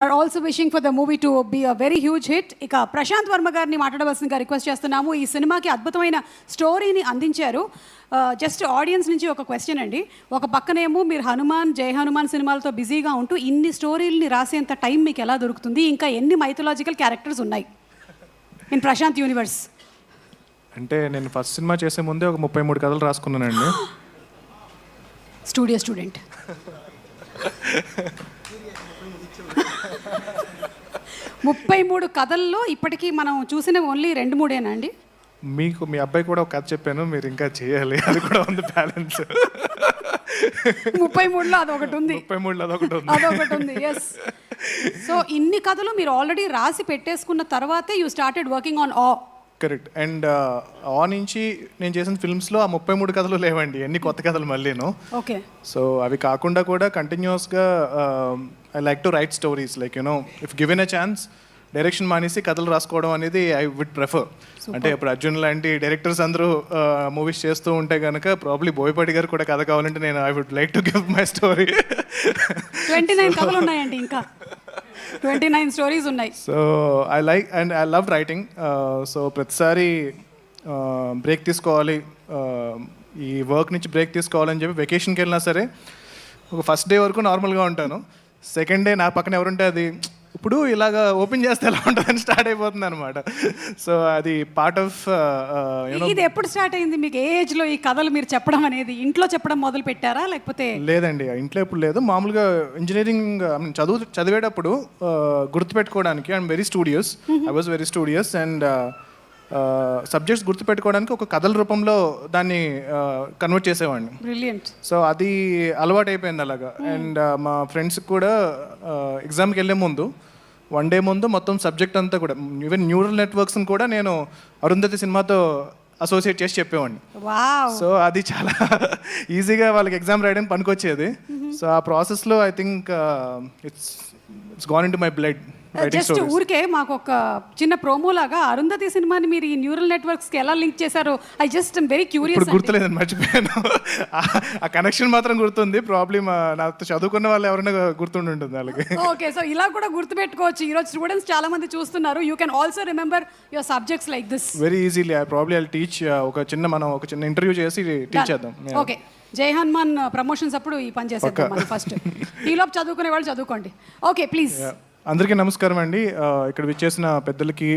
are also wishing for the movie to be a very huge hit. ఇక ప్రశాంత్ వర్మ గారిని మాట్లాడవలసిందిగా request చేస్తున్నాము. ఈ సినిమాకి అద్భుతమైన స్టోరీని అందించారు. జస్ట్ ఆడియన్స్ నుంచి ఒక క్వశ్చన్ అండి. ఒక పక్కనేమో మీరు హనుమాన్, జై హనుమాన్ సినిమాలతో బిజీగా ఉంటూ ఇన్ని స్టోరీలని రాసేంత టైం మీకు ఎలా దొరుకుతుంది? ఇంకా ఎన్ని మైథలాజికల్ క్యారెక్టర్స్ ఉన్నాయి ఇన్ ప్రశాంత్ యూనివర్స్? అంటే నేను ఫస్ట్ సినిమా చేసే ముందే ఒక 33 కథలు రాసుకున్నానండి. Studio student. 33 కథల్లో ఇప్పటికీ మనం చూసిన ఓన్లీ 2-3 అండి. మీకు మీ అబ్బాయి కూడా ఒక కథ చెప్పాను, మీరు ఇంకా చేయాలి, అది కూడా ఉంది బ్యాలెన్స్. 33లో అదొకటి ఉంది. 33లో అదొకటి ఉంది. ఎస్. సో ఇన్ని కథలు మీరు ఆల్రెడీ రాసి పెట్టేసుకున్న తర్వాతే యూ స్టార్టెడ్ వర్కింగ్ ఆన్ ఆ. కరెక్ట్. అండ్ ఆ నుంచి నేను చేసిన ఫిల్మ్స్లో ఆ 33 కథలు లేవండి, ఎన్ని కొత్త కథలు మళ్ళీను. ఓకే. సో అవి కాకుండా కూడా కంటిన్యూస్గా I like to right stories, like you know if given a chance direction మానేసి కథలు రాసుకోవడం అనేది ఐ వుడ్ ప్రిఫర్. అంటే ఇప్పుడు అర్జున్ లాంటి డైరెక్టర్స్ అందరూ మూవీస్ చేస్తూ ఉంటే కనుక ప్రాబ్లీ బోయపాటి గారు కూడా కథ కావాలంటే నేను I would like to give my story. 29 కథలు ఉన్నాయండి, ఇంకా 29 స్టోరీస్ ఉన్నాయి. So I like and I love writing. So ప్రతిసారి బ్రేక్ తీసుకోవాలి, ఈ వర్క్ నుంచి బ్రేక్ తీసుకోవాలని చెప్పి వెకేషన్కి వెళ్ళినా సరే ఒక ఫస్ట్ డే వరకు నార్మల్గా ఉంటాను. సెకండ్ డే నా పక్కన ఎవరుంటే అది ఇప్పుడు ఇలాగా ఓపెన్ చేస్తే ఎలా ఉంటుందని స్టార్ట్ అయిపోతుంది అనమాట. సో అది పార్ట్ ఆఫ్. ఇది ఎప్పుడు స్టార్ట్ అయింది మీకు? ఏ ఏజ్లో ఈ కథలు మీరు చెప్పడం అనేది? ఇంట్లో చెప్పడం మొదలు పెట్టారా లేకపోతే? లేదండి, ఇంట్లో ఎప్పుడు లేదు. మామూలుగా ఇంజనీరింగ్ చదివేటప్పుడు గుర్తుపెట్టుకోవడానికి I'm very studious, I was very studious. And subjects గుర్తుపెట్టుకోవడానికి ఒక కథల రూపంలో దాన్ని కన్వర్ట్ చేసేవాడిని. బ్రిలియంట్. సో అది అలవాటు అయిపోయింది అలాగా. అండ్ మా ఫ్రెండ్స్కి కూడా ఎగ్జామ్కి వెళ్ళే ముందు 1 డే ముందు మొత్తం సబ్జెక్ట్ అంతా కూడా, ఈవెన్ న్యూరల్ నెట్వర్క్స్ని కూడా నేను అరుంధతి సినిమాతో అసోసియేట్ చేసి చెప్పేవాడిని. సో అది చాలా ఈజీగా వాళ్ళకి ఎగ్జామ్ రాయడానికి పనికొచ్చేది. సో ఆ ప్రాసెస్లో I think it's gone in to my blood. Just ఊరికే మాకు ఒక చిన్న ప్రోమో లాగా అరుంధతి సినిమాని మీరు ఈ న్యూరల్ నెట్వర్క్స్ కి ఎలా లింక్ చేశారో ఐ జస్ట్ వెరీ క్యూరియస్. ఇప్పుడు గుర్తులేదని మర్చిపోయాను, ఆ కనెక్షన్ మాత్రం గుర్తుంది. ప్రాబ్లం నాతో చదువుకున్న వాళ్ళు ఎవరైనా గుర్తుండి ఉంటుంది వాళ్ళకి. ఓకే, సో ఇలా కూడా గుర్తుపెట్టుకోవచ్చు. ఈరోజు స్టూడెంట్స్ చాలా మంది చూస్తున్నారు. You can also remember your subjects like this very easily. I teach మనం ఒక చిన్న ఇంటర్వ్యూ చేసి టీచ్ చేద్దాం. ఓకే, జై హనుమాన్ ప్రమోషన్స్ అప్పుడు ఈ పని చేసేద్దాం మనం ఫస్ట్. ఈలోపు చదువుకునే వాళ్ళు చదువుకోండి. Okay, please. అందరికీ నమస్కారం అండి. ఇక్కడ విచ్చేసిన పెద్దలకి,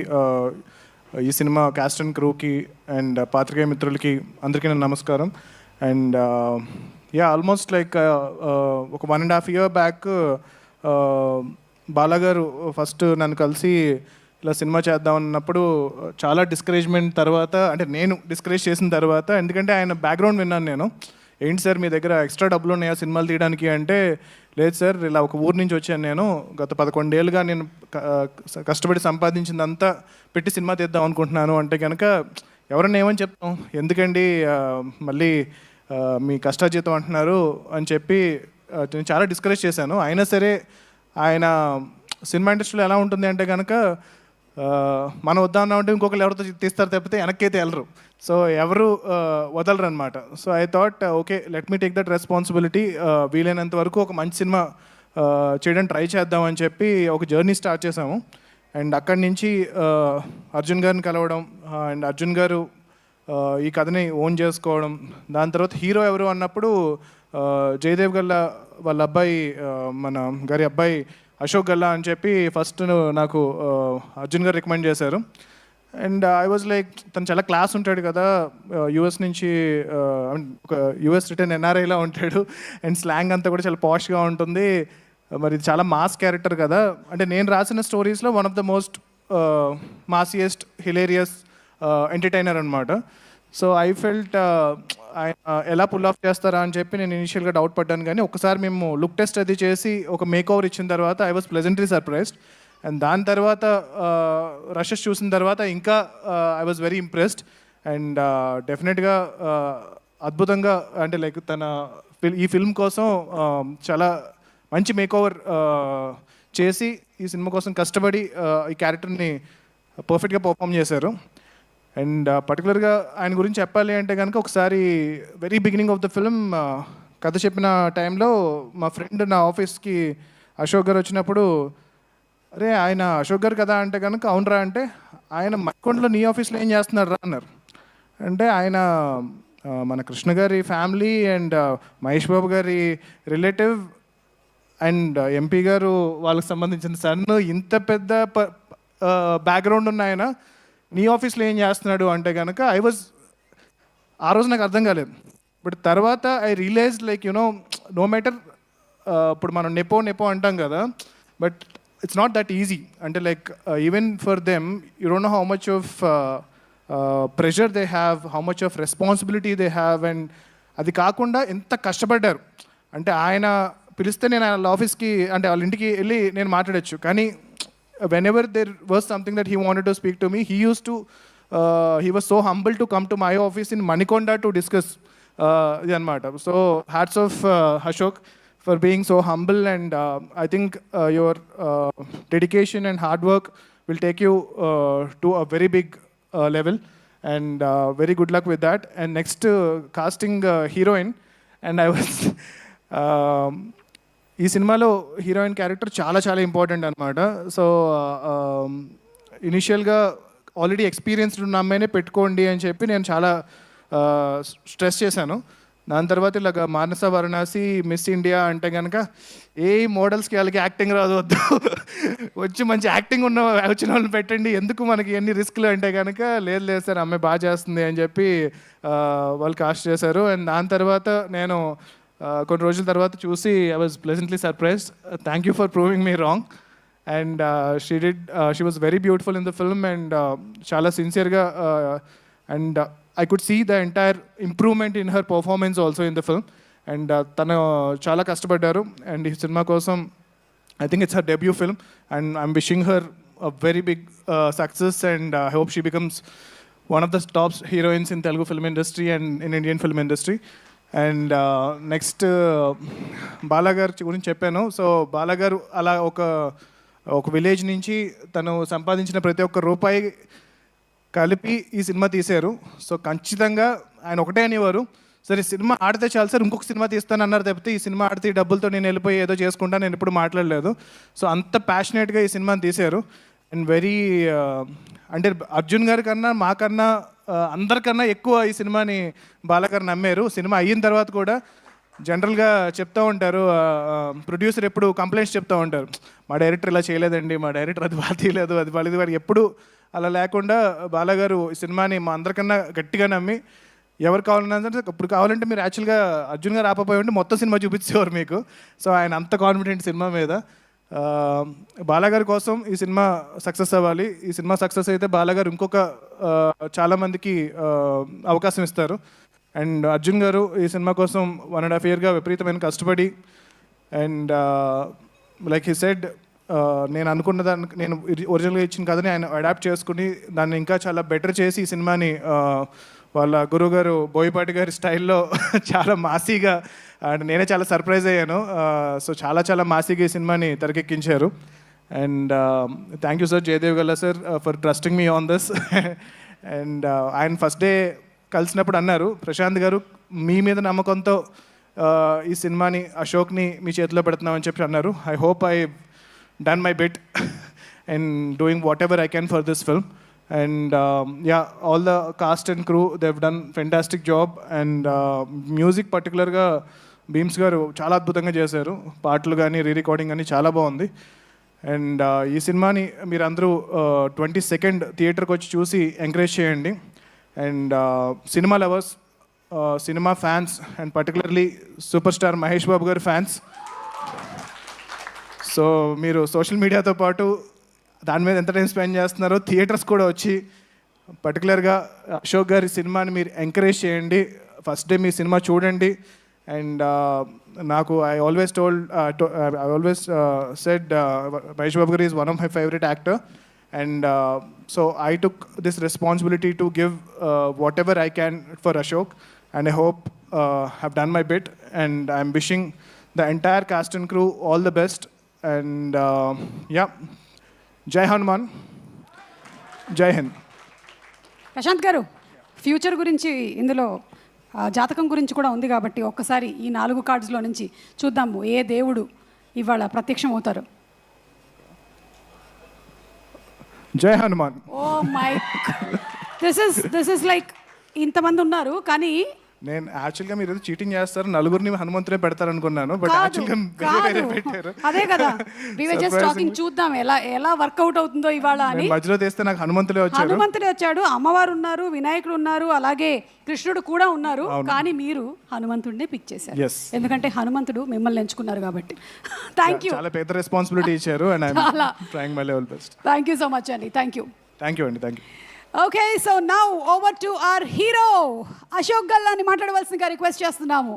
ఈ సినిమా కాస్ట్ అండ్ క్రూకి అండ్ పాత్రికేయ మిత్రులకి అందరికీ నా నమస్కారం. అండ్ ఆల్మోస్ట్ లైక్ ఒక 1.5 year బ్యాక్ బాలాగారు ఫస్ట్ నన్ను కలిసి ఇలా సినిమా చేద్దాం అన్నప్పుడు చాలా డిస్కరేజ్మెంట్ తర్వాత, అంటే నేను డిస్కరేజ్ చేసిన తర్వాత, ఎందుకంటే ఆయన బ్యాక్గ్రౌండ్ విన్నాను నేను. ఏంటి సార్ మీ దగ్గర ఎక్స్ట్రా డబ్బులు ఉన్నాయా సినిమాలు తీయడానికి అంటే, లేదు సార్ ఇలా ఒక ఊరు నుంచి వచ్చాను నేను, గత 11 ఏళ్ళుగా నేను కష్టపడి సంపాదించిందంతా పెట్టి సినిమా తీద్దాం అనుకుంటున్నాను అంటే కనుక ఎవరన్నా ఏమని చెప్తాం, ఎందుకండి మళ్ళీ మీ కష్టాజీతం అంటున్నారు అని చెప్పి నేను చాలా డిస్కరేజ్ చేశాను. అయినా సరే ఆయన సినిమా ఇండస్ట్రీలో ఎలా ఉంటుంది అంటే కనుక మనం వద్దామంటే ఇంకొకరు ఎవరితో తీస్తారు తప్పితే వెనక్కైతే వెళ్ళరు. సో ఎవరు వదలరు అనమాట. So I thought okay, let me take that responsibility. వీలైనంత వరకు ఒక మంచి సినిమా చేయడానికి ట్రై చేద్దామని చెప్పి ఒక జర్నీ స్టార్ట్ చేసాము. అండ్ అక్కడి నుంచి అర్జున్ గారిని కలవడం, అండ్ అర్జున్ గారు ఈ కథని ఓన్ చేసుకోవడం. దాని తర్వాత హీరో ఎవరు అన్నప్పుడు జయదేవ్ గల్లా వాళ్ళ అబ్బాయి, మన గారి అబ్బాయి అశోక్ గల్లా అని చెప్పి ఫస్ట్ నాకు అర్జున్ గారు రికమెండ్ చేశారు. అండ్ ఐ వాజ్ లైక్, తను చాలా క్లాస్ ఉంటాడు కదా, యూఎస్ నుంచి, ఒక యూఎస్ రిటర్న్ ఎన్ఆర్ఐలా ఉంటాడు. అండ్ స్లాంగ్ అంతా కూడా చాలా పాష్గా ఉంటుంది. మరి ఇది చాలా మాస్ క్యారెక్టర్ కదా. అంటే నేను రాసిన స్టోరీస్లో one of the most massiest, hilarious entertainer అనమాట. సో ఐ ఫెల్ట్ ఎలా పుల్ ఆఫ్ చేస్తారా అని చెప్పి నేను ఇనిషియల్గా డౌట్ పడ్డాను. కానీ ఒకసారి మేము లుక్ టెస్ట్ అది చేసి ఒక మేక్ ఓవర్ ఇచ్చిన తర్వాత I was pleasantly surprised. And దాని తర్వాత రషెస్ చూసిన తర్వాత ఇంకా I was very impressed. And డెఫినెట్గా అద్భుతంగా, అంటే లైక్ తన ఈ ఫిల్మ్ కోసం చాలా మంచి మేక్ ఓవర్ చేసి ఈ సినిమా కోసం కష్టపడి ఈ క్యారెక్టర్ని పర్ఫెక్ట్గా పర్ఫామ్ చేశారు. అండ్ పర్టికులర్గా ఆయన గురించి చెప్పాలి అంటే కనుక, ఒకసారి very beginning of the film కథ చెప్పిన టైంలో మా ఫ్రెండ్ నా ఆఫీస్కి అశోక్ గారు వచ్చినప్పుడు అరే ఆయన అశోక్ గారు కదా అంటే కనుక అవునరా అంటే ఆయన మక్కొండలో నీ ఆఫీస్లో ఏం చేస్తున్నారు రా అన్నారు. అంటే ఆయన మన కృష్ణ గారి ఫ్యామిలీ అండ్ మహేష్ బాబు గారి రిలేటివ్ అండ్ ఎంపీ గారు వాళ్ళకి సంబంధించిన సన్, ఇంత పెద్ద బ్యాక్గ్రౌండ్ ఉన్న ఆయన నీ ఆఫీస్లో ఏం చేస్తున్నాడు అంటే కనుక ఆ రోజు నాకు అర్థం కాలేదు. బట్ తర్వాత I realize like you know no matter, ఇప్పుడు మనం నెపో అంటాం కదా, but it's not that easy. అంటే like even for them you don't know how much of pressure they have, how much of responsibility they have. And అది కాకుండా ఎంత కష్టపడ్డారు అంటే ఆయన పిలిస్తే నేను వాళ్ళ ఆఫీస్కి అంటే వాళ్ళ ఇంటికి వెళ్ళి నేను మాట్లాడచ్చు. కానీ whenever there was something that he wanted to speak to me, he was so humble to come to my office in Manikonda to discuss ఇది అనమాట. So hats off Ashok for being so humble, and I think your dedication and hard work will take you to a very big level, and very good luck with that. And next casting heroine, and I was ఈ సినిమాలో heroine character చాలా చాలా important అనమాట. So ఇనిషియల్గా already experienced ఉన్న అమ్మాయినే పెట్టుకోండి అని చెప్పి నేను చాలా స్ట్రెస్ చేశాను. దాని తర్వాత ఇలాగ మానస వారణాసి మిస్ ఇండియా అంటే కనుక ఏ మోడల్స్కి వాళ్ళకి యాక్టింగ్ రాదు, వద్దు వచ్చి మంచి యాక్టింగ్ వచ్చిన వాళ్ళని పెట్టండి, ఎందుకు మనకి ఎన్ని రిస్క్లు అంటే కనుక లేదు సార్ అమ్మాయి బాగా చేస్తుంది అని చెప్పి వాళ్ళు కాస్ట్ చేశారు. అండ్ దాని తర్వాత నేను కొన్ని రోజుల తర్వాత చూసి I was pleasantly surprised. Thank you for proving me wrong. And she was very beautiful in the film, and చాలా సిన్సియర్గా, and I could see the entire improvement in her performance also in the film. And తను చాలా కష్టపడ్డారు. And ఈ cinema కోసం I think it's her debut film, and I'm wishing her a very big success, and I hope she becomes one of the top heroines in Telugu film industry and in Indian film industry. And next బాలాగారు గురించి చెప్పాను. So బాలాగారు అలా ఒక village నుంచి తను సంపాదించిన ప్రతి ఒక్క రూపాయి కలిపి ఈ సినిమా తీశారు. సో ఖచ్చితంగా ఆయన ఒకటే అనేవారు, సరే సినిమా ఆడితే చాలు సార్, ఇంకొక సినిమా తీస్తాను అన్నారు తప్పితే ఈ సినిమా ఆడితే ఈ డబ్బులతో నేను వెళ్ళిపోయి ఏదో చేసుకుంటా నేను ఎప్పుడు మాట్లాడలేదు. సో అంత ప్యాషనేట్గా ఈ సినిమాని తీశారు. అండ్ వెరీ అంటే అర్జున్ గారి కన్నా మాకన్నా అందరికన్నా ఎక్కువ ఈ సినిమాని బాలగారు నమ్మారు. సినిమా అయిన తర్వాత కూడా జనరల్గా చెప్తూ ఉంటారు, ప్రొడ్యూసర్ ఎప్పుడు కంప్లైంట్స్ చెప్తూ ఉంటారు, మా డైరెక్టర్ ఇలా చేయలేదండి, మా డైరెక్టర్ అది బాగా తీయలేదు, అది బాగాలేదు. వారు ఎప్పుడు అలా లేకుండా బాలగారు ఈ సినిమాని మా అందరికన్నా గట్టిగా నమ్మి ఎవరు కావాలన్నా ఇప్పుడు కావాలంటే మీరు యాక్చువల్గా అర్జున్ గారు ఆపపోయి ఉంటే మొత్తం సినిమా చూపించేవారు మీకు. సో ఆయన అంత కాన్ఫిడెంట్ సినిమా మీద. బాలగారి కోసం ఈ సినిమా సక్సెస్ అవ్వాలి. ఈ సినిమా సక్సెస్ అయితే బాలగారు ఇంకొక చాలామందికి అవకాశం ఇస్తారు. అండ్ అర్జున్ గారు ఈ సినిమా కోసం 1.5 yearగా విపరీతమైన కష్టపడి, అండ్ లైక్ హీ సెడ్, నేను అనుకున్న దానికి నేను ఒరిజినల్గా ఇచ్చిన కథని ఆయన అడాప్ట్ చేసుకుని దాన్ని ఇంకా చాలా బెటర్ చేసి ఈ సినిమాని వాళ్ళ గురువుగారు బోయపాటి గారి స్టైల్లో చాలా మాసీగా, అండ్ నేనే చాలా సర్ప్రైజ్ అయ్యాను. సో చాలా చాలా మాసీగా ఈ సినిమాని తెరకెక్కించారు. And thank you sir, Jayadev Galla sir, for trusting me on this. And ఆయన ఫస్ట్ డే కలిసినప్పుడు అన్నారు, ప్రశాంత్ గారు మీ మీద నమ్మకంతో ఈ సినిమాని అశోక్ని మీ చేతిలో పెడుతున్నామని చెప్పి అన్నారు. I hope I done my bit in doing whatever I can for this film. And yeah, all the cast and crew, they've done fantastic job. And music particularly Beams garu చాలా అద్భుతంగా చేశారు. పాటలు కానీ రీ-రికార్డింగ్ కానీ చాలా బాగుంది. అండ్ ఈ సినిమాని మీరు అందరూ 22nd థియేటర్కి వచ్చి చూసి ఎంకరేజ్ చేయండి. అండ్ సినిమా లవర్స్, సినిమా fans, and particularly super star Mahesh Babu గారి ఫ్యాన్స్, సో మీరు సోషల్ మీడియాతో పాటు దాని మీద ఎంత టైం స్పెండ్ చేస్తున్నారో థియేటర్స్ కూడా వచ్చి పర్టికులర్గా అశోక్ గారి సినిమాని మీరు ఎంకరేజ్ చేయండి. ఫస్ట్ డే మీ సినిమా చూడండి. అండ్ నాకు I always said Mahesh Babu గారు is one of my favourite actor. And so I took this responsibility to give what ever I can for Ashok. And I hope have done my bit. And I'm wishing the entire cast and crew all the best. And yeah, Jai Hanuman, Jai Hind. Prashant garu, future గురించి ఇందులో జాతకం గురించి కూడా ఉంది కాబట్టి ఒక్కసారి ఈ 4 కార్డ్స్లో నుంచి చూద్దాము ఏ దేవుడు ఇవాళ ప్రత్యక్షం అవుతారు. Jai Hanuman. Oh my this is like ఇంతమంది ఉన్నారు కానీ నేను యాక్చువల్గా మీరు ఏదో చీటింగ్ చేస్తారు, నలుగురిని హనుమంతుడే పెడతారు అనుకున్నాను, బట్ కాదు, యాక్చువల్గా వేరే పెట్టారు. అదే కదా we were just talking, చూద్దాం ఎలా వర్కౌట్ అవుతుందో ఇవాళ అని. నేను మధ్యలో తీస్తే నాకు హనుమంతుడే వచ్చారు. హనుమంతుడే వచ్చాడు, అమ్మవారు ఉన్నారు, వినాయకుడు ఉన్నారు, అలాగే కృష్ణుడు కూడా ఉన్నారు, కానీ మీరు హనుమంతుడినే పిక్ చేశారు. Yes. ఎందుకంటే హనుమంతుడు మిమ్మల్ని ఎంచుకున్నారు కాబట్టి. థ్యాంక్ యూ, చాలా పెద్ద రెస్పాన్సిబిలిటీ ఇచ్చారు and I'm trying my level best. Thank you so much అండి. థ్యాంక్ యూ అండి, thank you. Okay, so now over to our hero Ashok గల్లాని మాట్లాడవలసిందిగా రిక్వెస్ట్ చేస్తున్నాము.